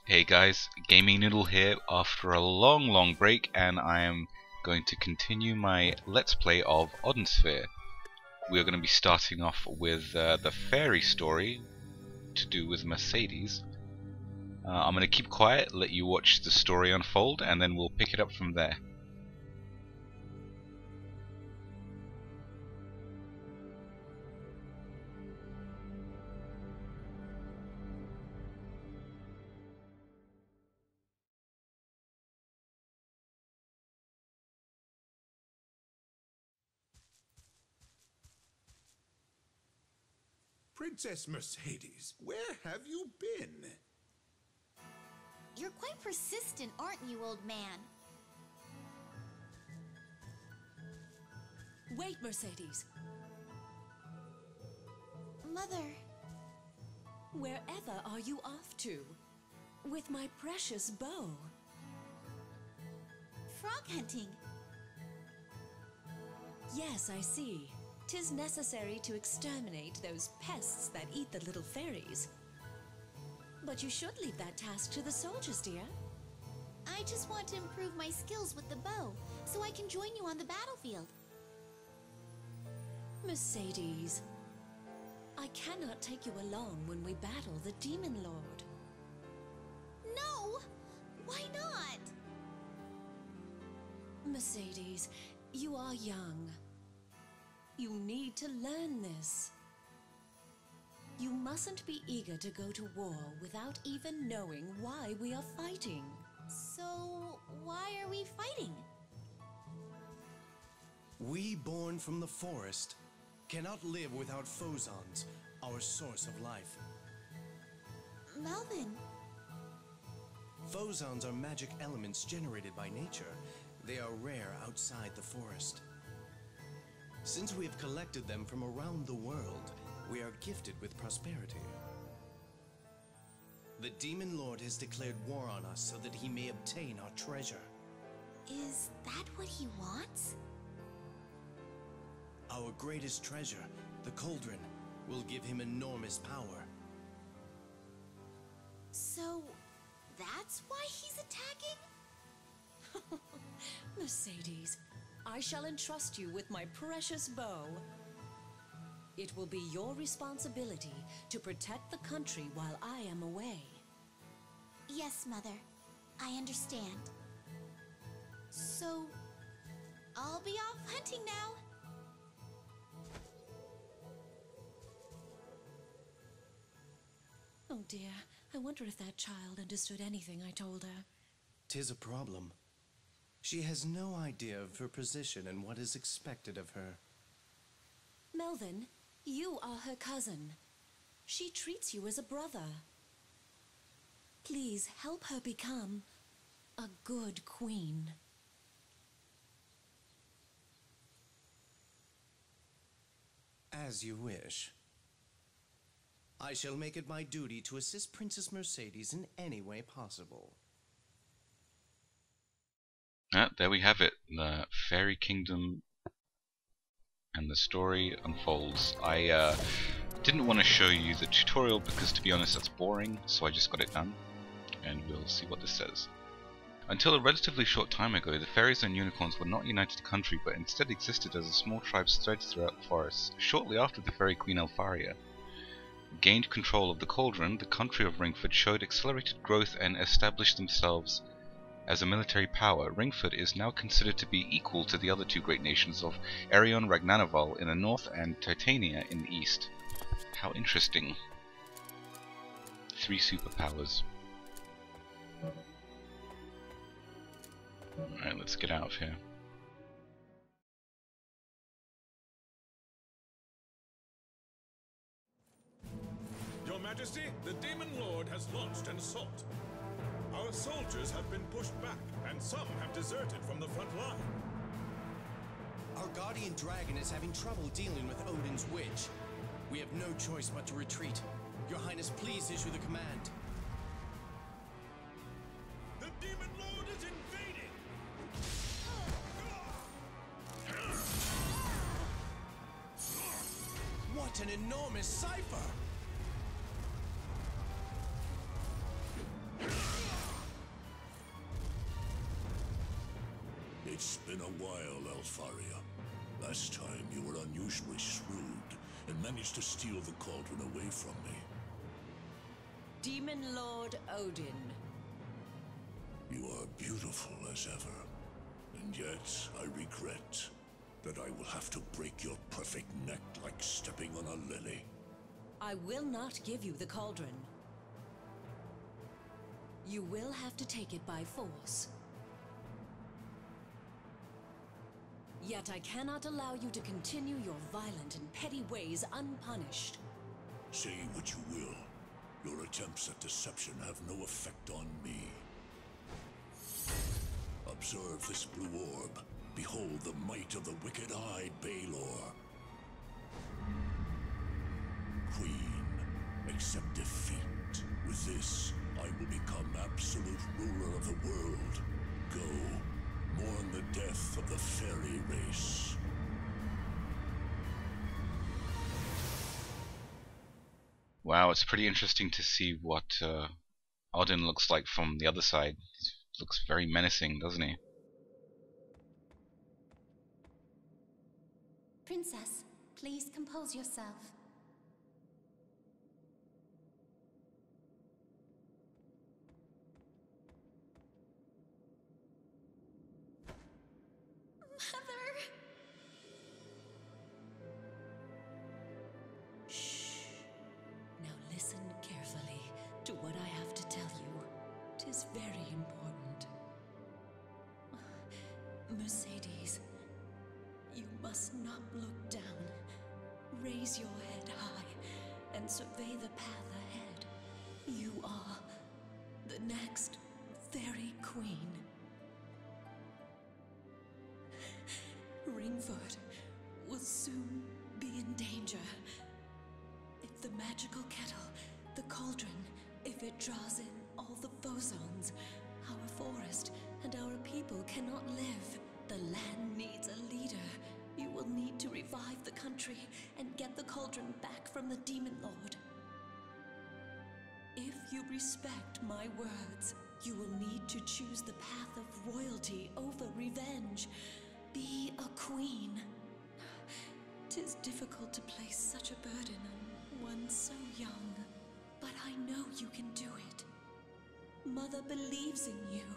Hey guys, Gaming Noodle here after a long break, and I am going to continue my Let's Play of Odin. We are going to be starting off with the fairy story to do with Mercedes. I'm going to keep quiet, let you watch the story unfold, and then we'll pick it up from there. Princess Mercedes, where have you been? You're quite persistent, aren't you, old man? Wait, Mercedes. Mother. Wherever are you off to? With my precious bow. Frog hunting. Yes, I see. 'Tis necessary to exterminate those pests that eat the little fairies. But you should leave that task to the soldiers, dear. I just want to improve my skills with the bow, so I can join you on the battlefield. Mercedes, I cannot take you along when we battle the Demon Lord. No! Why not? Mercedes, you are young. You need to learn this. You mustn't be eager to go to war without even knowing why we are fighting. So, why are we fighting? We, born from the forest, cannot live without phosons, our source of life. Melvin. Phosons are magic elements generated by nature. They are rare outside the forest. Since we have collected them from around the world, we are gifted with prosperity. The Demon Lord has declared war on us so that he may obtain our treasure. Is that what he wants? Our greatest treasure, the cauldron, will give him enormous power. So, that's why he's attacking? Mercedes, I shall entrust you with my precious bow. It will be your responsibility to protect the country while I am away. Yes, Mother. I understand. So, I'll be off hunting now. Oh dear, I wonder if that child understood anything I told her. 'Tis a problem. She has no idea of her position and what is expected of her. Melvin, you are her cousin. She treats you as a brother. Please help her become a good queen. As you wish. I shall make it my duty to assist Princess Mercedes in any way possible. There we have it, the Fairy Kingdom, and the story unfolds. I didn't want to show you the tutorial because, to be honest, that's boring, so I just got it done, and we'll see what this says. Until a relatively short time ago, the fairies and unicorns were not a united country, but instead existed as a small tribe spread throughout the forests. Shortly after the fairy queen Elfaria gained control of the cauldron, the country of Ringford showed accelerated growth and established themselves as a military power. Ringford is now considered to be equal to the other two great nations of Arion Ragnanaval in the north and Titania in the east. How interesting. 3 superpowers. Alright, let's get out of here. Your Majesty, the Demon Lord has launched an assault. Our soldiers have been pushed back, and some have deserted from the front line. Our guardian dragon is having trouble dealing with Odin's witch. We have no choice but to retreat. Your Highness, please issue the command. The Demon Lord is invading! What an enormous cipher! It's been a while, Alfaria. Last time you were unusually shrewd and managed to steal the cauldron away from me. Demon Lord Odin. You are beautiful as ever, and yet I regret that I will have to break your perfect neck like stepping on a lily. I will not give you the cauldron. You will have to take it by force. Yet I cannot allow you to continue your violent and petty ways unpunished. Say what you will. Your attempts at deception have no effect on me. Observe this blue orb. Behold the might of the wicked-eyed Baelor. Queen, accept defeat. With this, I will become absolute ruler of the world. Go, mourn the death of the fairy race. Wow, it's pretty interesting to see what Odin looks like from the other side. He looks very menacing, doesn't he? Princess, please compose yourself. Mother! Shh. Now listen carefully to what I have to tell you. 'Tis very important. Mercedes, you must not look down. Raise your head high and survey the path ahead. You are the next fairy queen. Ringford will soon be in danger. If the magical kettle, the cauldron, if it draws in all the bosons, our forest and our people cannot live. The land needs a leader. You will need to revive the country and get the cauldron back from the Demon Lord. If you respect my words, you will need to choose the path of royalty over revenge. Be a queen. 'Tis difficult to place such a burden on one so young, but I know you can do it. Mother believes in you.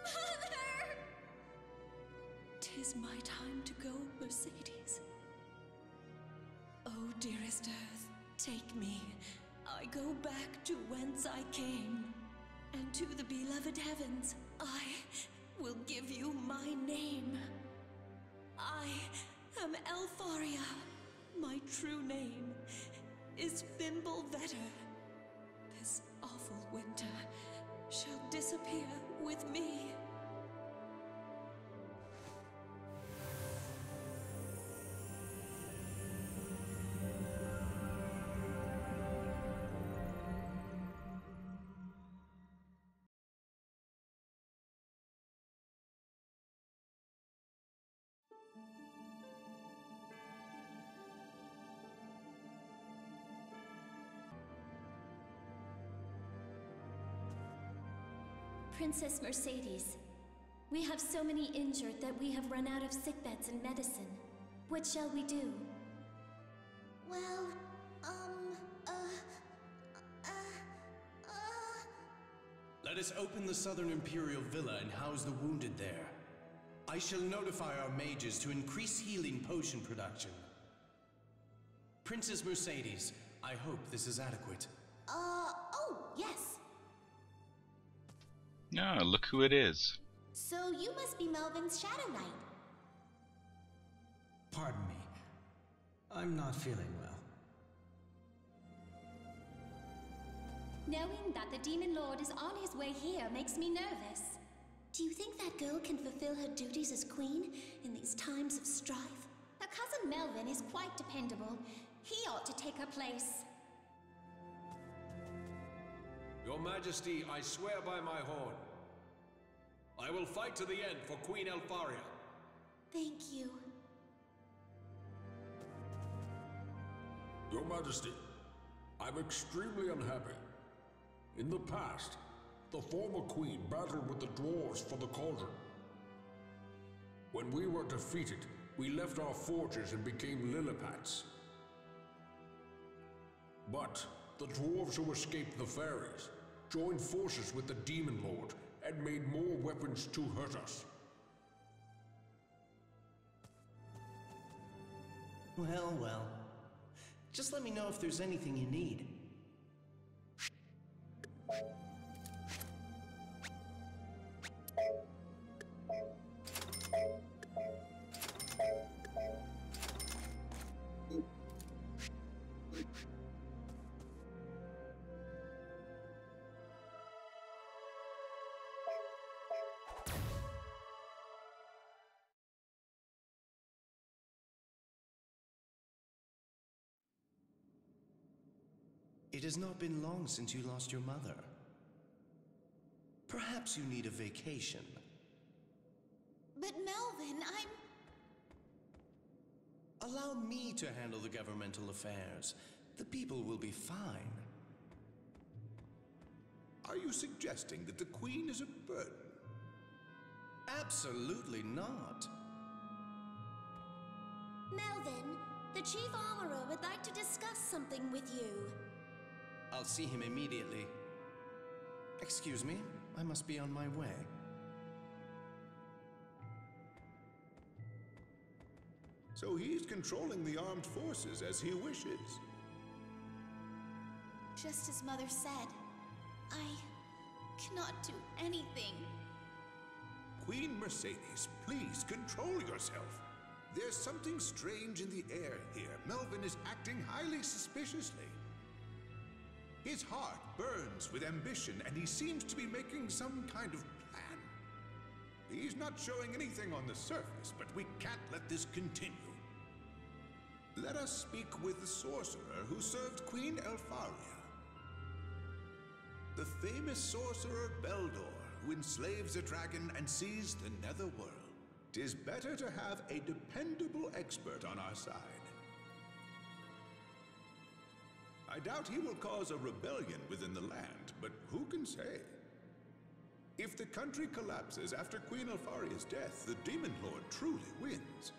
Mother! 'Tis my time to go, Mercedes. Oh, dearest Earth, take me. I go back to whence I came, and to the beloved heavens I will give you my name. I am Alfaria. My true name is Fimbulvetter. This awful winter shall disappear with me. Princess Mercedes, we have so many injured that we have run out of sickbeds and medicine. What shall we do? Well, Let us open the Southern Imperial Villa and house the wounded there. I shall notify our mages to increase healing potion production. Princess Mercedes, I hope this is adequate. Oh, yes. Ah, look who it is. So you must be Melvin's Shadow Knight. Pardon me. I'm not feeling well. Knowing that the Demon Lord is on his way here makes me nervous. Do you think that girl can fulfill her duties as queen in these times of strife? Her cousin Melvin is quite dependable. He ought to take her place. Your Majesty, I swear by my horn. I will fight to the end for Queen Alfaria. Thank you. Your Majesty, I'm extremely unhappy. In the past, the former queen battled with the dwarves for the cauldron. When we were defeated, we left our forges and became Lillipats. But the dwarves who escaped the fairies joined forces with the Demon Lord and made more weapons to hurt us. Well, well. Just let me know if there's anything you need. It has not been long since you lost your mother. Perhaps you need a vacation. But Melvin, Allow me to handle the governmental affairs. The people will be fine. Are you suggesting that the Queen is a burden? Absolutely not. Melvin, the Chief Armorer would like to discuss something with you. I'll see him immediately. Excuse me, I must be on my way. So he's controlling the armed forces as he wishes. Just as Mother said, I cannot do anything. Queen Mercedes, please control yourself. There's something strange in the air here. Melvin is acting highly suspiciously. His heart burns with ambition, and he seems to be making some kind of plan. He's not showing anything on the surface, but we can't let this continue. Let us speak with the sorcerer who served Queen Elfaria. The famous sorcerer Beldor, who enslaves a dragon and sees the netherworld. 'Tis better to have a dependable expert on our side. I doubt he will cause a rebellion within the land, but who can say? If the country collapses after Queen Elfaria's death, the Demon Lord truly wins.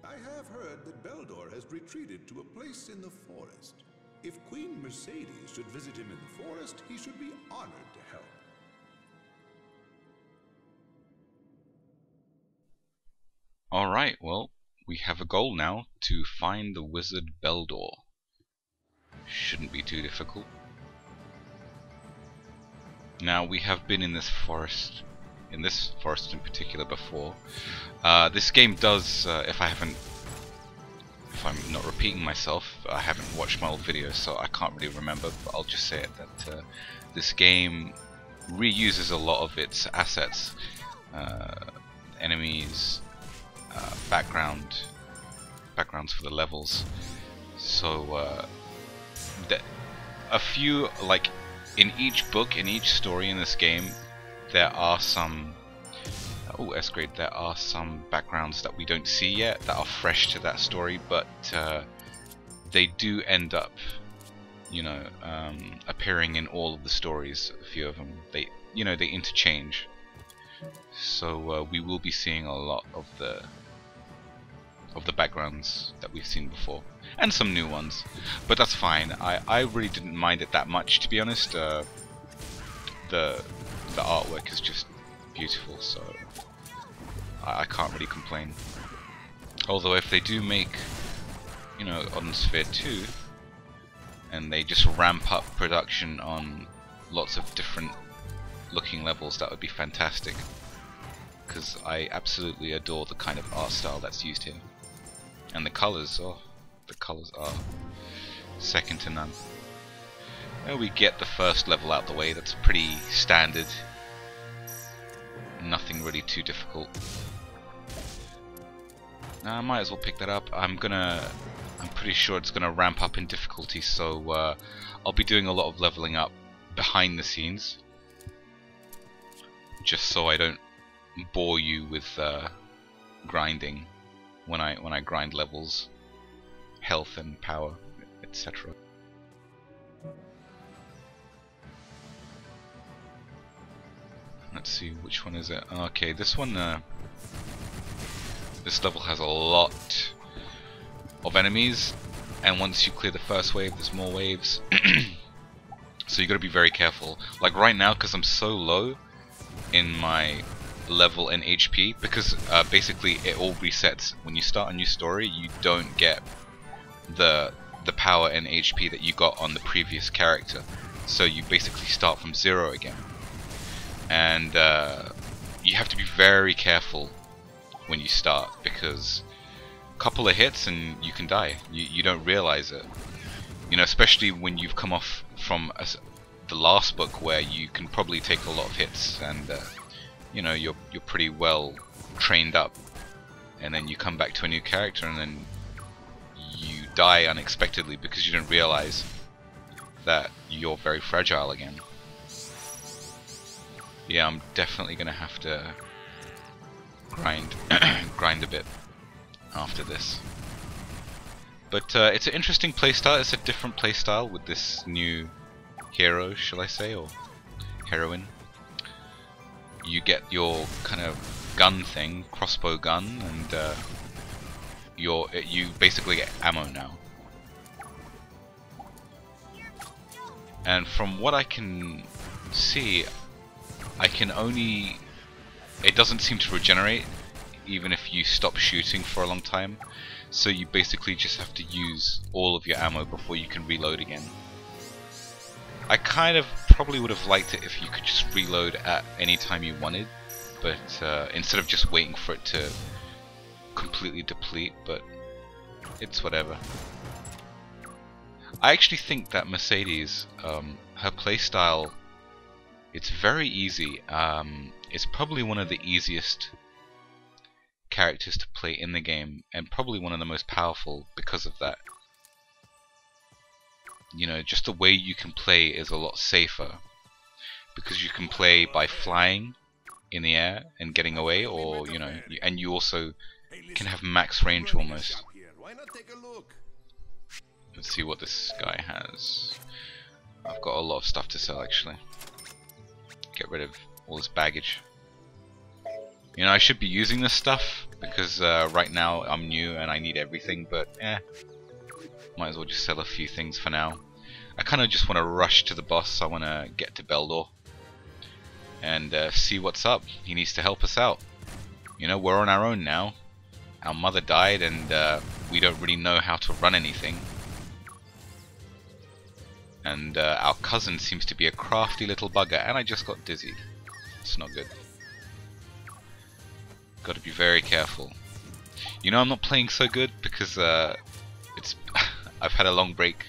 I have heard that Beldor has retreated to a place in the forest. If Queen Mercedes should visit him in the forest, he should be honored to help. Alright, well, we have a goal now to find the wizard Beldor. Shouldn't be too difficult. Now, we have been in this forest in particular before. This game does, if I'm not repeating myself, I haven't watched my old videos, so I can't really remember, but I'll just say it that this game reuses a lot of its assets, enemies, backgrounds for the levels. So a few, like in each book, in each story in this game, there are some there are some backgrounds that we don't see yet that are fresh to that story, but they do end up, you know, appearing in all of the stories. A few of them, they interchange. So we will be seeing a lot of the backgrounds that we've seen before, and some new ones, but that's fine. I really didn't mind it that much, to be honest. The artwork is just beautiful, so I can't really complain. Although if they do make, you know, Odin Sphere 2, and they just ramp up production on lots of different looking levels, that would be fantastic, because I absolutely adore the kind of art style that's used here. And the colours, the colours are second to none. Well, we get the first level out the way. That's pretty standard. Nothing really too difficult. Now I might as well pick that up. I'm pretty sure it's gonna ramp up in difficulty, so I'll be doing a lot of leveling up behind the scenes, just so I don't bore you with grinding when I grind levels, health and power, etc. Let's see, which one is it? Okay, this one, this level has a lot of enemies, and once you clear the first wave, there's more waves. So you got to be very careful. Like right now, because I'm so low in my level and HP, because basically it all resets when you start a new story. You don't get the power and HP that you got on the previous character, so you basically start from 0 again. And you have to be very careful when you start, because a couple of hits and you can die. You don't realize it, you know, especially when you've come off from the last book where you can probably take a lot of hits and you know, you're pretty well trained up, and then you come back to a new character and then you die unexpectedly because you didn't realize that you're very fragile again. Yeah, I'm definitely gonna have to grind grind a bit after this. But it's an interesting playstyle. It's a different playstyle with this new hero, shall I say, or heroine. You get your kind of gun thing, crossbow gun, and you basically get ammo now. And from what I can see, it doesn't seem to regenerate even if you stop shooting for a long time, so you basically just have to use all of your ammo before you can reload again. I kind of probably would have liked it if you could just reload at any time you wanted, but instead of just waiting for it to completely deplete, but it's whatever. I actually think that Mercedes, her playstyle, it's very easy. It's probably one of the easiest characters to play in the game, and probably one of the most powerful because of that. You know, just the way you can play is a lot safer, because you can play by flying in the air and getting away, or you know, and you also can have max range almost. Let's see what this guy has. I've got a lot of stuff to sell actually. Get rid of all this baggage. You know, I should be using this stuff because right now I'm new and I need everything, but might as well just sell a few things for now. I kind of just want to rush to the boss. I want to get to Beldor and see what's up. He needs to help us out. You know, we're on our own now. Our mother died and we don't really know how to run anything. And our cousin seems to be a crafty little bugger, and I just got dizzied. It's not good. Got to be very careful. You know, I'm not playing so good because it's I've had a long break.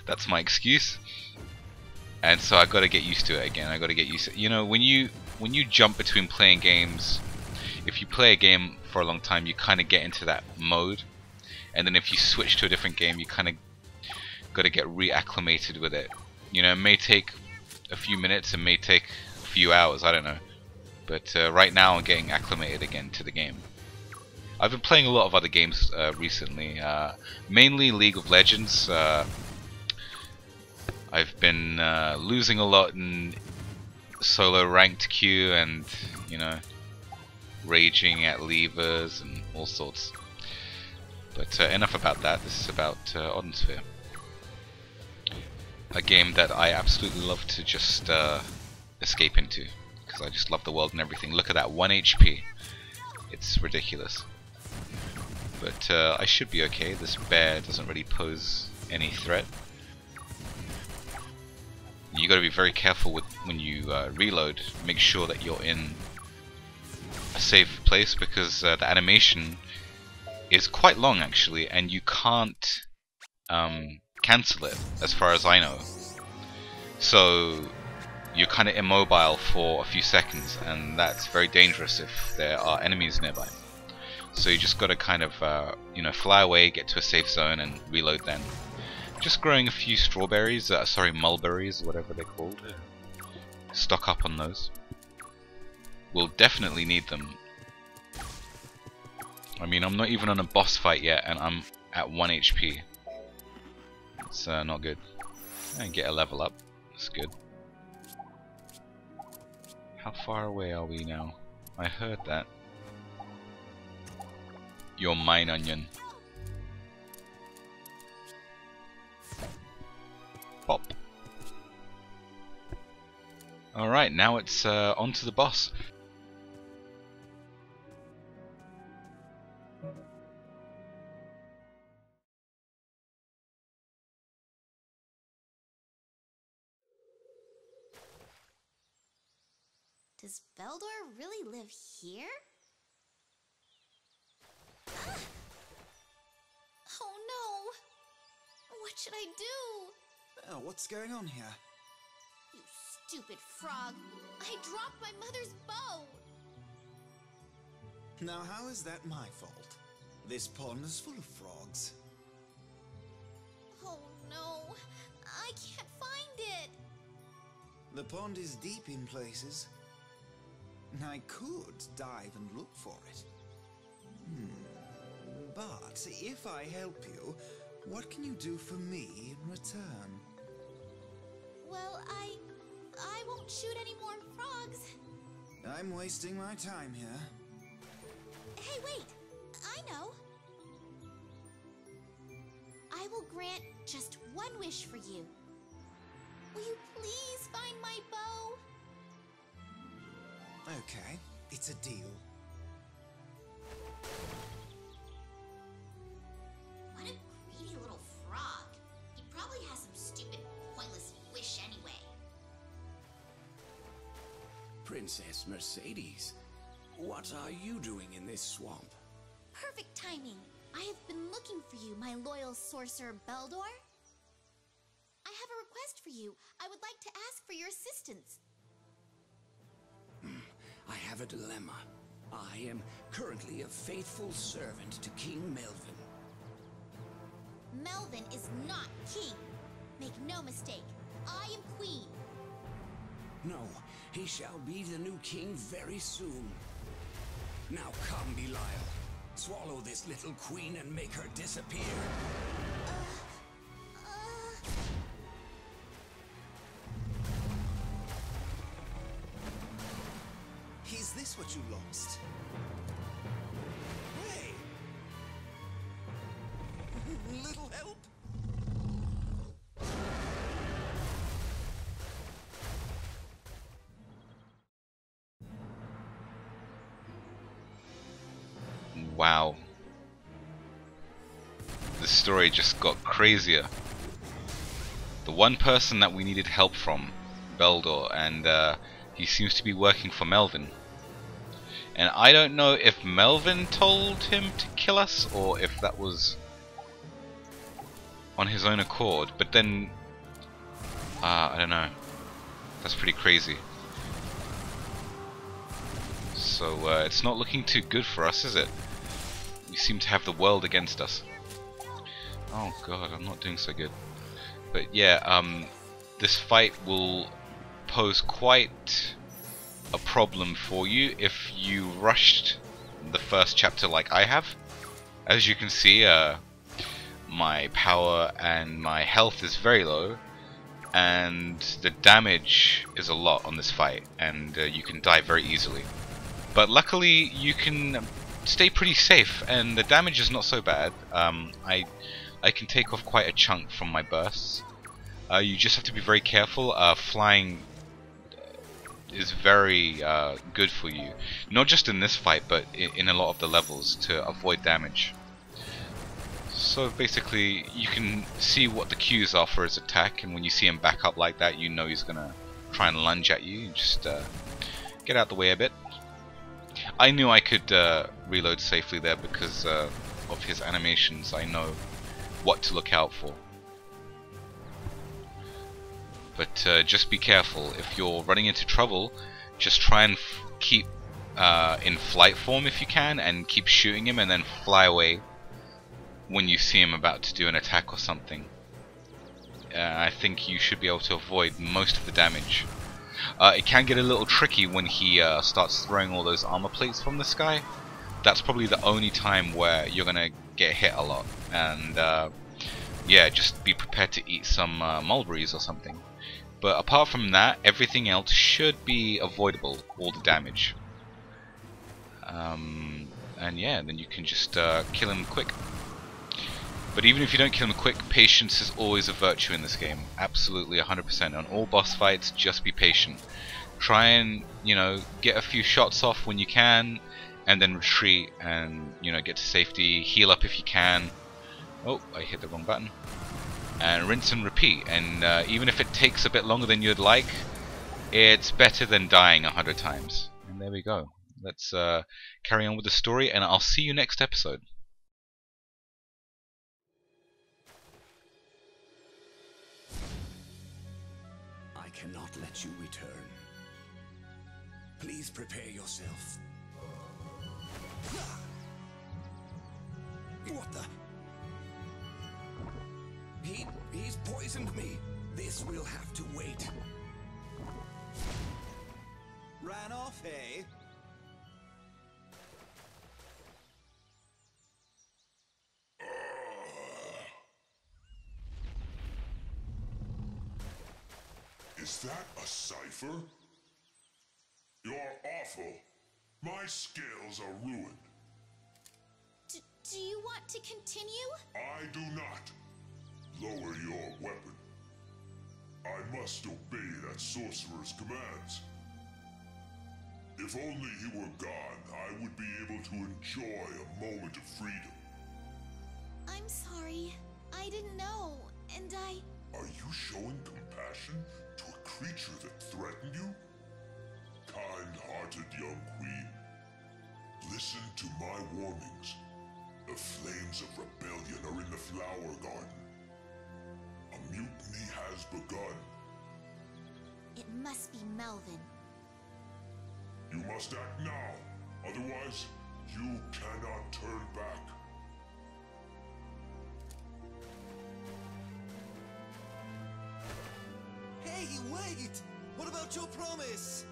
That's my excuse. And so I got to get used to it again. I got to get used to it. You know, when you jump between playing games, if you play a game for a long time, you kind of get into that mode, and then if you switch to a different game, you kind of got to get reacclimated with it. You know, it may take a few minutes, it may take a few hours, I don't know. But right now I'm getting acclimated again to the game. I've been playing a lot of other games recently, mainly League of Legends. I've been losing a lot in solo ranked queue and, you know, raging at levers and all sorts. But enough about that. This is about Odin Sphere. A game that I absolutely love to just escape into, because I just love the world and everything. Look at that, 1 HP. It's ridiculous. But I should be okay. This bear doesn't really pose any threat. You got to be very careful with when you reload. Make sure that you're in a safe place, because the animation is quite long actually, and you can't cancel it as far as I know. So you're kind of immobile for a few seconds, and that's very dangerous if there are enemies nearby. So you just got to kind of you know, fly away, get to a safe zone and reload then. Just growing a few strawberries, sorry, mulberries, whatever they're called. Stock up on those. We'll definitely need them. I mean, I'm not even on a boss fight yet and I'm at 1 HP. It's not good. And get a level up. That's good. How far away are we now? I heard that. You're mine, onion. Pop. Alright, now it's on to the boss. Does Beldor really live here? Ah! Oh no! What should I do? Oh, what's going on here? You stupid frog! I dropped my mother's bow! Now, how is that my fault? This pond is full of frogs. Oh no! I can't find it! The pond is deep in places. I could dive and look for it. But if I help you, what can you do for me in return? Well, I won't shoot any more frogs. I'm wasting my time here. Hey, wait! I know! I will grant just one wish for you. Will you please find my bow? Okay, it's a deal. What a greedy little frog. He probably has some stupid, pointless wish anyway. Princess Mercedes, what are you doing in this swamp? Perfect timing. I have been looking for you, my loyal sorcerer Beldor. I have a request for you. I would like to ask for your assistance. I have a dilemma. I am currently a faithful servant to King Melvin. Melvin is not king. Make no mistake, I am queen. No, he shall be the new king very soon. Now come, Belial. Swallow this little queen and make her disappear. Is this what you lost? Hey! Little help? Wow. The story just got crazier. The one person that we needed help from, Beldor, and he seems to be working for Melvin. And I don't know if Melvin told him to kill us or if that was on his own accord, but then I don't know. That's pretty crazy. So it's not looking too good for us, is it? We seem to have the world against us. Oh god, I'm not doing so good. But yeah, this fight will pose quite a problem for you if you rushed the first chapter like I have. As you can see, my power and my health is very low, and the damage is a lot on this fight, and you can die very easily. But luckily you can stay pretty safe, and the damage is not so bad. I can take off quite a chunk from my bursts. You just have to be very careful. Flying is very good for you, not just in this fight but in a lot of the levels, to avoid damage. So basically you can see what the cues are for his attack, and when you see him back up like that, you know he's gonna try and lunge at you. Just get out the way a bit. I knew I could reload safely there because of his animations. I know what to look out for. But just be careful. If you're running into trouble, just try and keep in flight form if you can, and keep shooting him, and then fly away when you see him about to do an attack or something. I think you should be able to avoid most of the damage. It can get a little tricky when he starts throwing all those armor plates from the sky. That's probably the only time where you're gonna get hit a lot, and yeah, just be prepared to eat some mulberries or something. But apart from that, everything else should be avoidable, all the damage. And yeah, then you can just kill him quick. But even if you don't kill him quick, patience is always a virtue in this game. Absolutely 100%. On all boss fights, just be patient. Try and, you know, get a few shots off when you can, and then retreat and, you know, get to safety, heal up if you can. Oh, I hit the wrong button. And rinse and repeat. And even if it takes a bit longer than you'd like, it's better than dying 100 times. And there we go. Let's carry on with the story, and I'll see you next episode. I cannot let you return. Please prepare yourself. What the? He's poisoned me. This will have to wait. Ran off, eh? Is that a cipher? You're awful. My skills are ruined. Do you want to continue? I do not. Lower your weapon. I must obey that sorcerer's commands. If only he were gone, I would be able to enjoy a moment of freedom. I'm sorry. I didn't know, and I... Are you showing compassion to a creature that threatened you? Kind-hearted young queen, listen to my warnings. The flames of rebellion are in the flower garden. A mutiny has begun. It must be Melvin. You must act now, otherwise you cannot turn back. Hey, wait! What about your promise?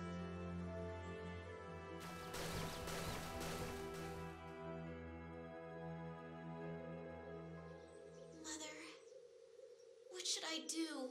Mother, what should I do?